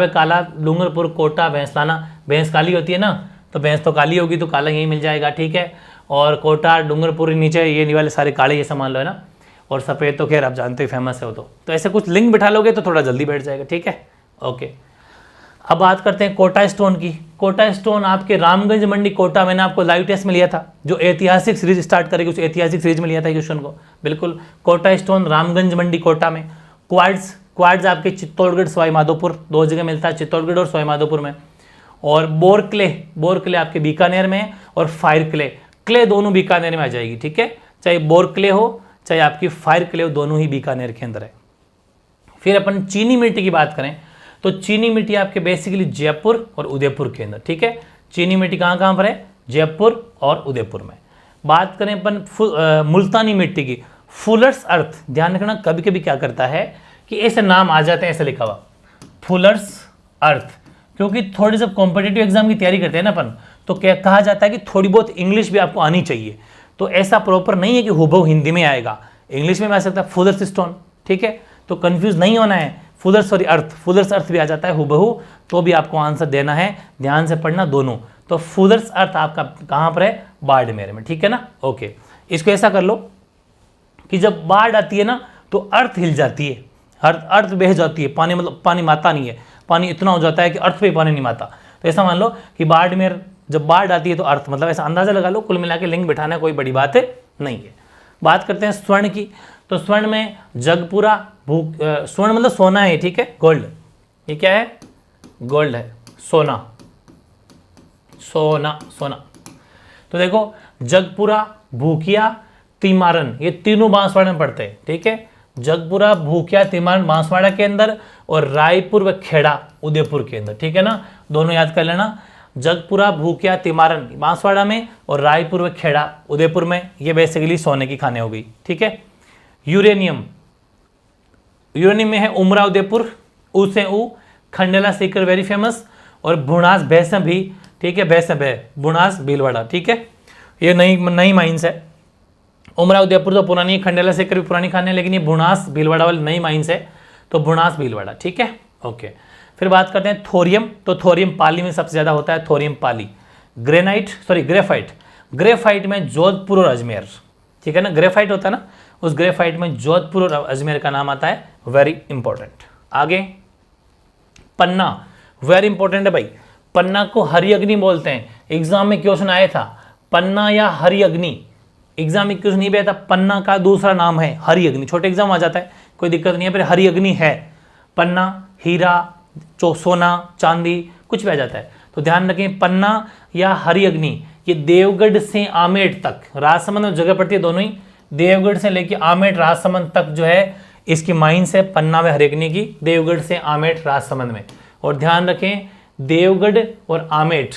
काला डूंगरपुर, कोटा, भैंसलाना, भैंस काली होती है ना, तो भैंस तो काली होगी तो काला यही मिल जाएगा, ठीक है। और कोटा, डूंगरपुर नीचे ये वाले सारे काले ये सामान लो है ना, और सफ़ेद तो खैर आप जानते हो फेमस है वो तो ऐसे कुछ लिंक बिठा लोगे तो थोड़ा जल्दी बैठ जाएगा, ठीक है, ओके। अब बात करते हैं कोटा स्टोन की। कोटा स्टोन आपके रामगंज मंडी कोटा, मैंने आपको लाइव टेस्ट में लिया था, जो ऐतिहासिक सीरीज स्टार्ट करेगी उस ऐतिहासिक सीरीज में लिया था क्वेश्चन को, बिल्कुल। कोटा स्टोन रामगंज मंडी कोटा में। क्वार्ट्ज आपके चित्तौड़गढ़, सवाई माधोपुर, 2 जगह मिलता है, चित्तौड़गढ़ और सवाई माधोपुर में। और बोर क्ले आपके बीकानेर में, और फायर क्ले दोनों बीकानेर में आ जाएगी, ठीक है। चाहे बोर क्ले हो चाहे आपकी फायर क्ले हो, दोनों ही बीकानेर के अंदर है। फिर अपन चीनी मिट्टी की बात करें तो चीनी मिट्टी आपके बेसिकली जयपुर और उदयपुर के अंदर, ठीक है। चीनी मिट्टी कहाँ पर है? जयपुर और उदयपुर में। बात करें अपन मुल्तानी मिट्टी की, फुलर्स अर्थ, ध्यान रखना कभी कभी क्या करता है कि ऐसे नाम आ जाते हैं, ऐसे लिखा हुआ फुलर्स अर्थ, क्योंकि थोड़ी जब कॉम्पिटिटिव एग्जाम की तैयारी करते हैं ना अपन, तो क्या कहा जाता है कि थोड़ी बहुत इंग्लिश भी आपको आनी चाहिए। तो ऐसा प्रॉपर नहीं है कि हुबहू हिंदी में आएगा, इंग्लिश में आ सकता है फुलर्स स्टोन, ठीक है। तो कंफ्यूज नहीं होना है, फुलर्स अर्थ भी आ जाता है हुबहू, तो भी आपको आंसर देना है, ध्यान से पढ़ना दोनों। तो फुलर्स अर्थ आपका कहाँ पर है? बाड़मेर में, ठीक है ना, ओके। इसको ऐसा कर लो कि जब बाढ़ आती है ना तो अर्थ हिल जाती है, अर्थ बह जाती है, पानी मतलब पानी माता नहीं है, पानी इतना हो जाता है कि अर्थ पे पानी नहीं माता। तो ऐसा मान लो कि बाड़मेर जब बाढ़ आती है तो अर्थ मतलब ऐसा अंदाजा लगा लो, कुल मिला के लिंक बिठाना कोई बड़ी बात नहीं है। बात करते हैं स्वर्ण की, तो स्वर्ण में जगपुरा स्वर्ण मतलब सोना है, ठीक है, गोल्ड, ये क्या है? गोल्ड है, सोना। तो देखो जगपुरा, भूकिया, तिमारन, ये तीनों बांसवाड़ा में पड़ते हैं, ठीक है। जगपुरा, भूकिया, तिमारन बांसवाड़ा के अंदर, और रायपुर व खेड़ा उदयपुर के अंदर। ठीक है ना, दोनों याद कर लेना, जगपुरा, भूकिया, तिमारन बांसवाड़ा में और रायपुर व खेड़ा उदयपुर में। ये बेसिकली सोने की खाने हो गई। ठीक है। यूरेनियम, यूरेनियम में है उमरा उदयपुर, ऊ से ऊ, खंडेला सीकर वेरी फेमस, और बुनास भैंसा भी। ठीक है, भैंसा है बुनास भीलवाड़ा। ठीक है, ये नई माइंस है। उमरा उदयपुर तो पुरानी है, खंडेला सीकर भी पुरानी खाने है, लेकिन ये बुनास भीलवाड़ा वाली नई माइंस है, तो बुनास भीलवाड़ा। ठीक है, ओके। फिर बात करते हैं थोरियम, तो थोरियम पाली में सबसे ज़्यादा होता है, थोरियम पाली। ग्रेफाइट, ग्रेफाइट में जोधपुर और अजमेर। ठीक है ना, ग्रेफाइट होता है ना, उस ग्रेफाइट में जोधपुर और अजमेर का नाम आता है, वेरी इंपॉर्टेंट। आगे पन्ना, वेरी इंपॉर्टेंट है भाई। पन्ना को हरि अग्नि बोलते हैं, एग्जाम में क्वेश्चन आया था, पन्ना या हरि अग्नि, एग्जाम में क्वेश्चन नहीं भी आया था। पन्ना का दूसरा नाम है हरि अग्नि, छोटे एग्जाम आ जाता है, कोई दिक्कत नहीं है, फिर हरि अग्नि है। पन्ना हीरा, सोना, चांदी, कुछ भी आ जाता है, तो ध्यान रखें पन्ना या हरि अग्नि। ये देवगढ़ से आमेर तक, राजसमंद में जगह पड़ती है दोनों ही, देवगढ़ से लेके आमेर राजसमंद तक जो है इसकी माइंस है, पन्ना में हरि अग्नि की, देवगढ़ से आमेर राजसमंद में। और ध्यान रखें देवगढ़ और आमेर,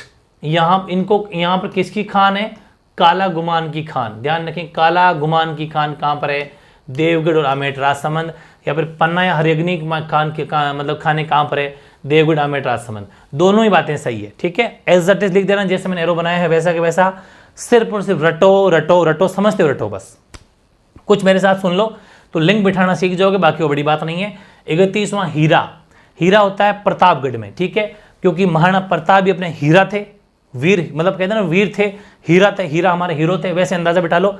यहाँ पर किसकी खान है, काला गुमान की खान। ध्यान रखें काला गुमान की खान कहाँ पर है, देवगढ़ और आमेर राजसमंद। या फिर पन्ना या हरि अग्नि खान के मतलब खाने कहाँ पर है, देवगढ़, आमेर, राजसमंद। दोनों ही बातें सही है। ठीक है, एज इट इज लिख देना, जैसे मैंने एरो बनाया है वैसा के वैसा, सिर्फ और सिर्फ रटो रटो रटो, समझते हो रटो बस। कुछ मेरे साथ सुन लो तो लिंक बिठाना सीख जाओगे, बाकी वो बड़ी बात नहीं है। 31वां हीरा, हीरा होता है प्रतापगढ़ में। ठीक है, क्योंकि महाराणा प्रताप भी अपने हीरा थे, वीर, मतलब कहते हैं ना वीर थे, हीरा थे, हीरा हमारे हीरो थे, वैसे अंदाजा बिठा लो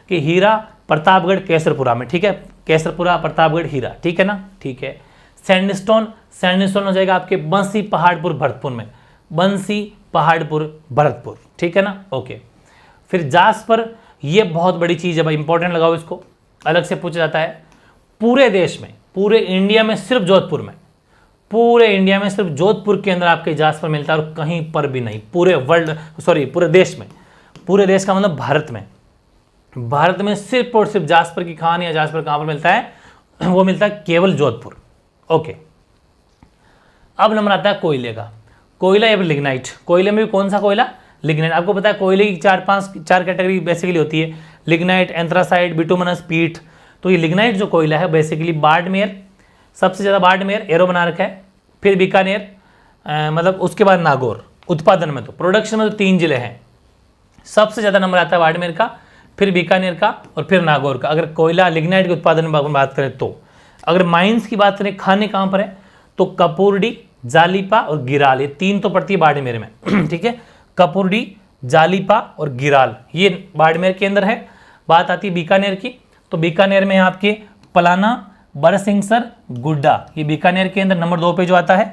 कि हीरा प्रतापगढ़ केसरपुरा में। ठीक है, केसरपुरा, प्रतापगढ़, हीरा। ठीक है ना, ठीक है। सैंडस्टोन, सैंडस्टोन हो जाएगा आपके बंसी पहाड़पुर भरतपुर में, बंसी पहाड़पुर भरतपुर। ठीक है ना, ओके। फिर जास्पर, ये बहुत बड़ी चीज़ है भाई, इंपॉर्टेंट लगाओ इसको, अलग से पूछा जाता है। पूरे देश में, पूरे इंडिया में सिर्फ जोधपुर में, पूरे इंडिया में सिर्फ जोधपुर के अंदर आपके जास्पर मिलता है, और कहीं पर भी नहीं, पूरे वर्ल्ड, सॉरी पूरे देश में, पूरे देश का मतलब भारत में, भारत में सिर्फ और सिर्फ जास्पर की खान या जास्पर कहाँ पर मिलता है, वो मिलता है केवल जोधपुर। ओके, अब नंबर आता है कोयले का। कोयला या फिर लिग्नाइट, कोयले में भी कौन सा कोयला, लिग्नाइट। आपको पता है कोयले की चार कैटेगरी बेसिकली होती है, लिग्नाइट, एंथ्रासाइट, बिटुमिनस, पीट। तो ये लिग्नाइट जो कोयला है बेसिकली बाड़मेर, सबसे ज़्यादा बाड़मेर, एरो बना रखा है, फिर बीकानेर, मतलब उसके बाद नागौर। उत्पादन में तो, प्रोडक्शन में तो 3 जिले हैं, सबसे ज़्यादा नंबर आता है बाड़मेर का, फिर बीकानेर का और फिर नागौर का। अगर कोयला लिग्नाइट के उत्पादन में बात करें तो, अगर माइंस की बात करें खाने कहाँ पर है, तो कपूरडी, जालीपा और गिराल, ये 3 तो पड़ती है बाड़मेर में। ठीक है, कपूरडी, जालीपा और गिराल, ये बाड़मेर के अंदर है। बात आती है बीकानेर की, तो बीकानेर में आपके पलाना, बरसिंगसर, गुड्डा, ये बीकानेर के अंदर नंबर 2 पे जो आता है।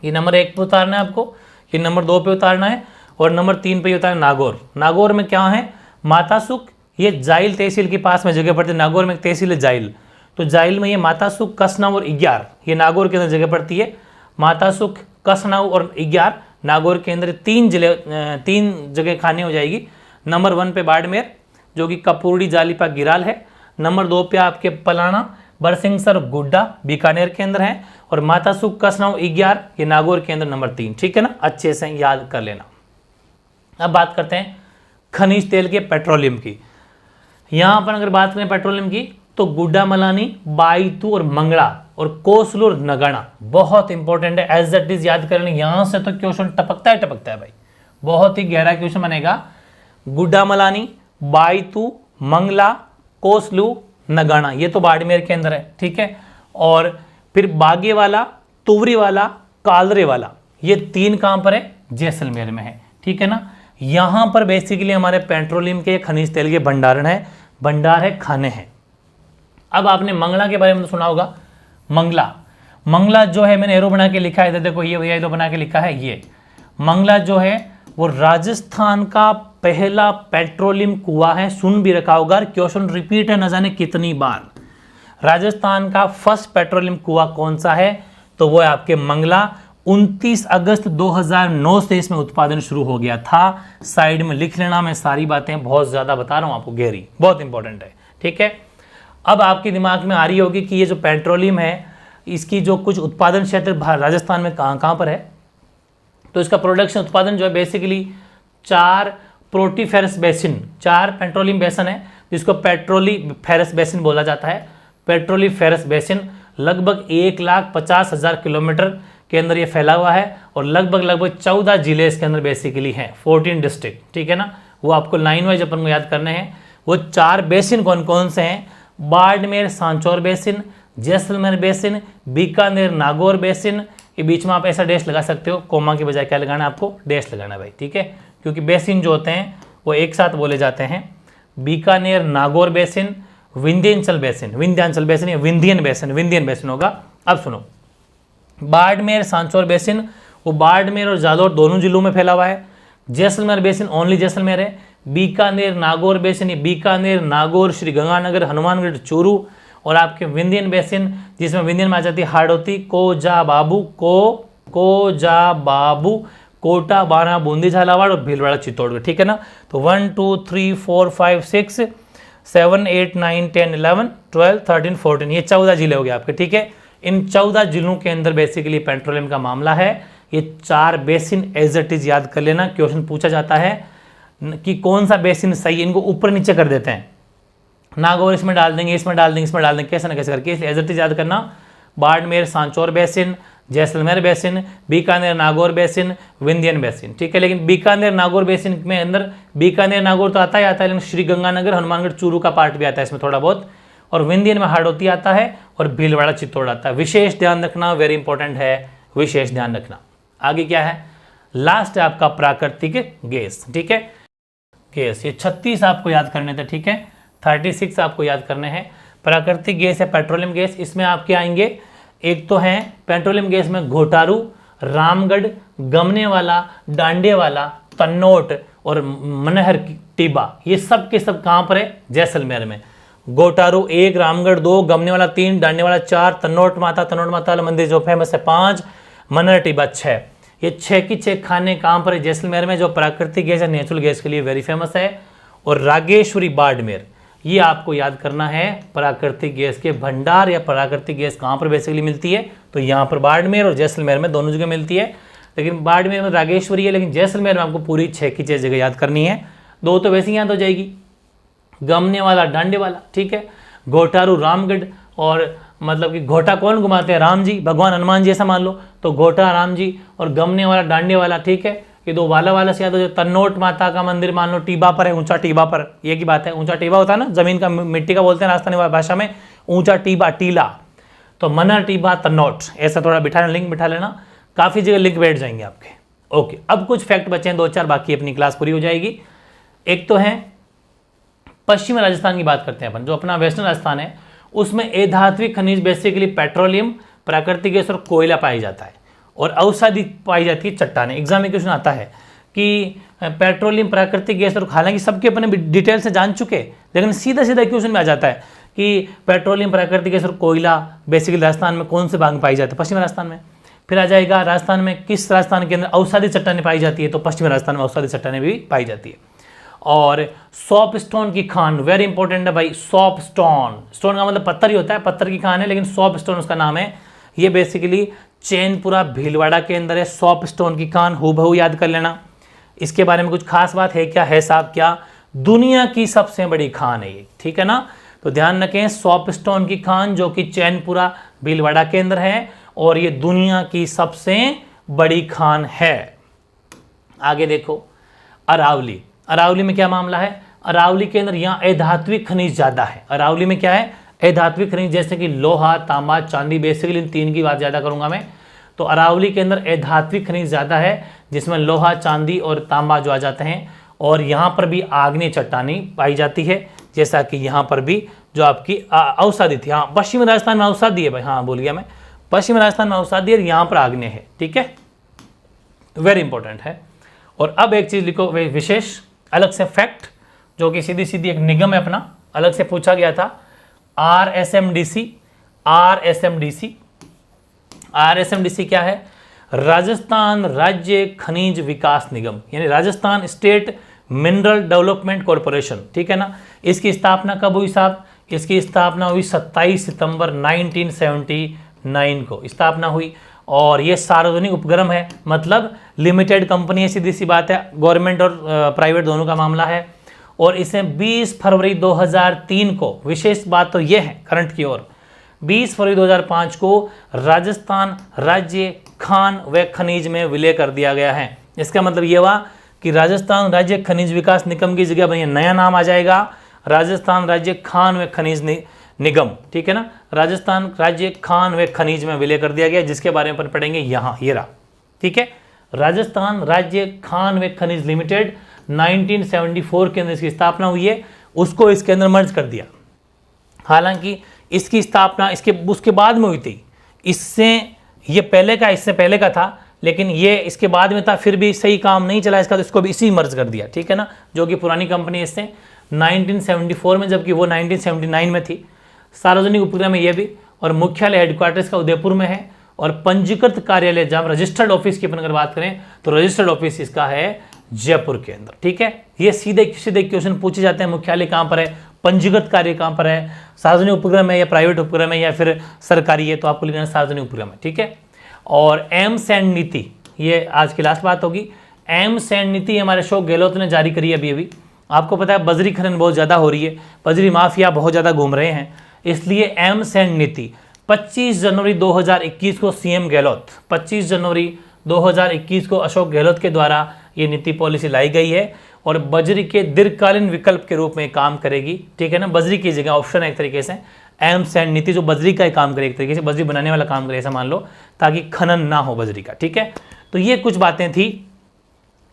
ये नंबर 1 पे उतारना है आपको, ये नंबर 2 पे उतारना है, और नंबर 3 पे उतारना है नागौर। नागौर में क्या है, मातासुक, ये जाइल तहसील के पास में जगह पड़ती है, नागौर में एक तहसील है जाइल, तो जाइल में ये मातासुक, कसनाऊ और इग्यार, ये नागौर के अंदर जगह पड़ती है। मातासुक, कसनाऊ और इग्यार नागौर के अंदर 3 जगह खाने हो जाएगी। नंबर 1 पे बाड़मेर जो कि कपूरडी, जालीपा, गिराल है। नंबर 2 पे आपके पलाना, बरसिंगसर, गुड्डा बीकानेर के अंदर है, और मातासुक, कसनाऊ, इग्यार ये नागौर के अंदर नंबर 3। ठीक है ना, अच्छे से याद कर लेना। अब बात करते हैं खनिज तेल के, पेट्रोलियम की। यहाँ पर अगर बात करें पेट्रोलियम की, तो गुड्डा मलानी, बाईतू और मंगड़ा और कोसलू और नगाना बहुत इंपॉर्टेंट है, एज इट इज याद कर लेना। यहाँ से तो क्वेश्चन टपकता है भाई, बहुत ही गहरा क्वेश्चन बनेगा। गुड्डा मलानी, बाईतू, मंगला, कोसलू, नगाना, ये तो बाड़मेर के अंदर है। ठीक है, और फिर बागे वाला, तुवरी वाला, कालरे वाला, ये 3 कहां पर है, जैसलमेर में है। ठीक है ना, यहां पर बेसिकली हमारे पेट्रोलियम के, खनिज तेल के भंडारण है, भंडार है, खाने हैं। अब आपने मंगला के बारे में तो सुना होगा। मंगला जो है, मैंने एरो बना के लिखा है, देखो ये भैया एरो बना के लिखा है, ये मंगला जो है वो राजस्थान का पहला पेट्रोलियम कुआं है। सुन भी रखा होगा, क्वेश्चन रिपीट है न जाने कितनी बार। राजस्थान का फर्स्ट पेट्रोलियम कुआं कौन सा है, तो वो है आपके मंगला। 29 अगस्त 2009 से इसमें उत्पादन शुरू हो गया था। साइड में लिख लेना, मैं सारी बातें बहुत ज्यादा बता रहा हूं आपको, गहरी, बहुत इंपॉर्टेंट है। ठीक है, अब आपके दिमाग में आ रही होगी कि ये जो पेट्रोलियम है इसकी जो कुछ उत्पादन क्षेत्र राजस्थान में कहाँ पर है। तो इसका प्रोडक्शन उत्पादन जो है बेसिकली 4 प्रोटीफेरस बेसिन, 4 पेट्रोलियम बेसिन है जिसको पेट्रोलीफेरस बेसिन बोला जाता है। पेट्रोलीफेरस बेसिन लगभग 1,50,000 किलोमीटर के अंदर ये फैला हुआ है और लगभग 14 जिले इसके अंदर बेसिकली हैं, 14 डिस्ट्रिक्ट, ठीक है ना। वो आपको लाइन वाइज अपन को याद करने हैं। वो 4 बेसिन कौन कौन से हैं? Barmer Sanchore basin, Jaisalmer basin, Bikaner Nagaur basin. ये बीच में आप ऐसा डैश लगा सकते हो, कोमा की बजाय क्या लगाना है आपको? डैश लगाना है भाई, ठीक है, क्योंकि बेसिन जो होते हैं वो एक साथ बोले जाते हैं। बीकानेर नागौर बेसिन, विंध्यांचल बेसिन या विंध्यन बेसिन होगा। अब सुनो, बाड़मेर सांचौर बेसिन वो बाड़मेर और जालौर दोनों जिलों में फैला हुआ है। जैसलमेर बेसिन ओनली जैसलमेर है। बीकानेर नागौर बेसिन ये बीकानेर, नागौर, श्री गंगानगर, हनुमानगढ़, चूरू। और आपके विंध्यन बेसिन जिसमें विंध्यन में आ जाती है हाड़ौती, कोजा बाबू, कोटा, बारा, बूंदी, झालावाड़ और भीलवाड़ा, चित्तौड़गढ़, ठीक है ना। तो 1 2 3 4 5 6 7 8 9 10 11 12 13 14 ये 14 जिले हो गए आपके, ठीक है। इन 14 जिलों के अंदर बेसिकली पेट्रोलियम का मामला है। ये 4 बेसिन एज इट इज याद कर लेना। क्वेश्चन पूछा जाता है कि कौन सा बेसिन सही है, इनको ऊपर नीचे कर देते हैं। नागौर इसमें डाल देंगे, इसमें डाल देंगे, कैसे ना कैसे करके, इसलिए एज इट इज याद करना। Barmer Sanchore basin, Jaisalmer basin, Bikaner Nagaur basin, Vindhyan basin, ठीक है। लेकिन बीकानेर नागौर बेसिन में अंदर बीकानेर नागौर तो आता ही आता है, लेकिन श्री गंगानगर, हनुमानगढ़, चूरू का पार्ट भी आता है इसमें थोड़ा बहुत। और विंध्यन में हाड़ौती आता है और भीलवाड़ा, चित्तौड़ आता है। विशेष ध्यान रखना, वेरी इंपॉर्टेंट है, विशेष ध्यान रखना। आगे क्या है? लास्ट है आपका प्राकृतिक गैस, ठीक है। गैस ये 36 आपको याद करने थे, ठीक है, 36 आपको याद करने हैं। प्राकृतिक गैस है पेट्रोलियम गैस। इसमें आपके आएंगे, एक तो है पेट्रोलियम गैस में घोटारू, रामगढ़, गमने वाला, डांडे वाला, तन्नोट और मनहर टिब्बा। ये सब के सब कहाँ पर है? जैसलमेर में। घोटारू 1, रामगढ़ 2, गमने वाला 3, डांडे वाला 4, तन्नोट माता वाला मंदिर जो फेमस है 5, मनहर टिब्बा 6। ये 6 की 6 खाने कहाँ पर है? जैसलमेर में, जो प्राकृतिक गैस या नेचुरल गैस के लिए वेरी फेमस है। और रागेश्वरी, बाड़मेर, ये आपको याद करना है। प्राकृतिक गैस के भंडार या प्राकृतिक गैस कहाँ पर बेसिकली मिलती है? तो यहाँ पर बाड़मेर और जैसलमेर में दोनों जगह मिलती है। लेकिन बाड़मेर में रागेश्वरी है, लेकिन जैसलमेर में आपको पूरी 6 की 6 जगह याद करनी है। 2 तो वैसे ही याद हो जाएगी, गमने वाला, डांडे वाला, ठीक है। घोटारू, रामगढ़, और मतलब कि घोटा कौन घुमाते हैं? राम जी, भगवान हनुमान जी, ऐसा मान लो। तो घोटा राम जी और गमने वाला डांडे वाला, ठीक है। ये 2 वाला से याद हो जाए। तन्नोट माता का मंदिर मान लो टीबा पर है, ऊंचा टीबा पर, ये की बात है। ऊंचा टीबा होता है ना, जमीन का, मिट्टी का बोलते हैं राजस्थानी भाषा में, ऊंचा टीबा, टीला। तो मनहर टिब्बा, तन्नोट, ऐसा थोड़ा लिंक बिठा लेना, काफी जगह लिंक बैठ जाएंगे आपके। ओके, अब कुछ फैक्ट बचे हैं 2-4, बाकी अपनी क्लास पूरी हो जाएगी। एक तो है पश्चिमी राजस्थान की बात करते हैं अपन, जो अपना वेस्टर्न राजस्थान है, उसमें अधात्विक खनिज बेसिकली पेट्रोलियम, प्राकृतिक गैस और कोयला पाया जाता है। और औषधि पाई जाती है, चट्टानें। एग्जाम में क्वेश्चन आता है कि पेट्रोलियम, प्राकृतिक गैस, और हालांकि सबके अपने डिटेल से जान चुके, लेकिन सीधा क्वेश्चन में आ जाता है कि पेट्रोलियम, प्राकृतिक गैस और कोयला बेसिकली राजस्थान में कौन से भाग में पाई जाती है? पश्चिमी राजस्थान में। फिर आ जाएगा राजस्थान में किस राजस्थान के अंदर औषधि चट्टानें पाई जाती है? तो पश्चिमी राजस्थान में औषधि चट्टानें भी पाई जाती है। और सॉप स्टोन की खान, वेरी इंपॉर्टेंट है भाई। सॉप स्टोन, स्टोन का मतलब पत्थर ही होता है, पत्थर की खान है, लेकिन सॉप स्टोन उसका नाम है। ये बेसिकली चैनपुरा, भीलवाड़ा के अंदर है। सॉप स्टोन की खान हूबहू याद कर लेना। इसके बारे में कुछ खास बात है क्या? है साहब, क्या? दुनिया की सबसे बड़ी खान है ये, ठीक है ना। तो ध्यान रखें, सॉप स्टोन की खान जो कि चैनपुरा, भीलवाड़ा के अंदर है, और ये दुनिया की सबसे बड़ी खान है। आगे देखो, अरावली। अरावली में क्या मामला है? अरावली के अंदर यहाँ अधात्विक खनिज ज्यादा है। अरावली में क्या है? अधात्विक खनिज, जैसे कि लोहा, तांबा, चांदी, बेसिकली इन 3 की बात ज्यादा करूंगा मैं। तो अरावली के अंदर अधात्विक खनिज ज्यादा है, जिसमें लोहा, चांदी और तांबा जो आ जाते हैं। और यहाँ पर भी आग्नेय चट्टानी पाई जाती है, जैसा कि यहाँ पर भी जो आपकी औषधि थी। हाँ, पश्चिमी राजस्थान में औषधि है भाई, हाँ बोल गया मैं, पश्चिमी राजस्थान में औषधि है, यहाँ पर आग्नेय है, ठीक है, वेरी इंपॉर्टेंट है। और अब एक चीज लिखो विशेष, अलग से फैक्ट, जो कि सीधी सीधी एक निगम है अपना, अलग से पूछा गया था। RSMDC क्या है? राजस्थान राज्य खनिज विकास निगम, यानी Rajasthan state mineral development corporation, ठीक है ना। इसकी स्थापना कब हुई साहब? इसकी स्थापना हुई 27 सितंबर 1979 को स्थापना हुई। और ये सार्वजनिक उपक्रम है, मतलब लिमिटेड कंपनी है, सीधी सी बात है, गवर्नमेंट और प्राइवेट दोनों का मामला है। और इसे 20 फरवरी 2003 को, विशेष बात तो ये है करंट की ओर, 20 फरवरी 2005 को राजस्थान राज्य खान व खनिज में विलय कर दिया गया है। इसका मतलब ये हुआ कि राजस्थान राज्य खनिज विकास निगम की जगह बनी, नया नाम आ जाएगा राजस्थान राज्य खान व खनिज निगम, ठीक है ना। राजस्थान राज्य खान व खनिज में विलय कर दिया गया, जिसके बारे में पढ़ेंगे यहाँ, ये रहा, ठीक है। राजस्थान राज्य खान व खनिज लिमिटेड 1974 के अंदर इसकी स्थापना हुई है, उसको इसके अंदर मर्ज कर दिया। हालांकि इसकी स्थापना उसके बाद में हुई थी, इससे पहले का था, लेकिन ये इसके बाद में था, फिर भी सही काम नहीं चला इसका, तो इसको भी इसी मर्ज कर दिया, ठीक है ना, जो कि पुरानी कंपनी इससे 1974 में, जबकि वो 1979 में थी। सार्वजनिक उपक्रम है ये भी, और मुख्यालय हेडक्वार्टर्स का उदयपुर में है, और पंजीकृत कार्यालय, जब रजिस्टर्ड ऑफिस की अपन अगर बात करें तो रजिस्टर्ड ऑफिस इसका है जयपुर के अंदर, ठीक है। ये सीधे क्वेश्चन पूछे जाते हैं, मुख्यालय कहाँ पर है, पंजीकृत कार्य कहाँ पर है, सार्वजनिक उपक्रम है या प्राइवेट उपक्रम है या फिर सरकारी है, तो आपको लिखना है सार्वजनिक उपक्रम है, ठीक है। और एम्स एंड नीति, ये आज की लास्ट बात होगी। एम्स एंड नीति हमारे अशोक गहलोत ने जारी करी है अभी। आपको पता है बजरी खनन बहुत ज़्यादा हो रही है, बजरी माफिया बहुत ज़्यादा घूम रहे हैं, इसलिए एम्स एंड नीति 25 जनवरी 2021 को सीएम गहलोत, 25 जनवरी 2021 को अशोक गहलोत के द्वारा ये नीति पॉलिसी लाई गई है, और बजरी के दीर्घकालीन विकल्प के रूप में काम करेगी, ठीक है ना। बजरी की जगह ऑप्शन है एक तरीके से, एम्स एंड नीति जो बजरी का काम करे, एक तरीके से बजरी बनाने वाला काम करे, ऐसा मान लो, ताकि खनन ना हो बजरी का, ठीक है। तो ये कुछ बातें थी,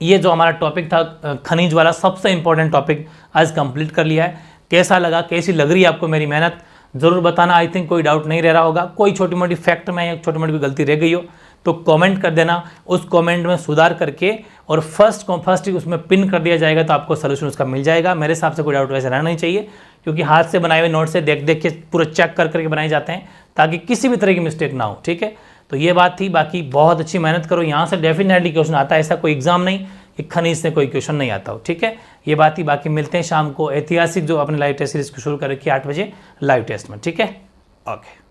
ये जो हमारा टॉपिक था खनिज वाला, सबसे इंपॉर्टेंट टॉपिक आज कंप्लीट कर लिया है। कैसा लगा, कैसी लग रही है आपको मेरी मेहनत, जरूर बताना। आई थिंक कोई डाउट नहीं रह रहा होगा, कोई छोटी मोटी फैक्ट में या छोटी मोटी गलती रह गई हो तो कमेंट कर देना, उस कमेंट में सुधार करके और फर्स्ट उसमें पिन कर दिया जाएगा, तो आपको सोल्यूशन उसका मिल जाएगा। मेरे हिसाब से कोई डाउट वैसे रहना नहीं चाहिए, क्योंकि हाथ से बनाए हुए नोट से देख देख के पूरा चेक कर करके बनाए जाते हैं, ताकि किसी भी तरह की मिस्टेक ना हो, ठीक है। तो ये बात थी, बाकी बहुत अच्छी मेहनत करो, यहाँ से डेफिनेटली क्वेश्चन आता है, ऐसा कोई एग्जाम नहीं कि खनिज से कोई क्वेश्चन नहीं आता हो, ठीक है। ये बात ही, बाकी मिलते हैं शाम को ऐतिहासिक जो अपने लाइव टेस्ट सीरीज को शुरू कर रखी है 8 बजे लाइव टेस्ट में, ठीक है। ओके।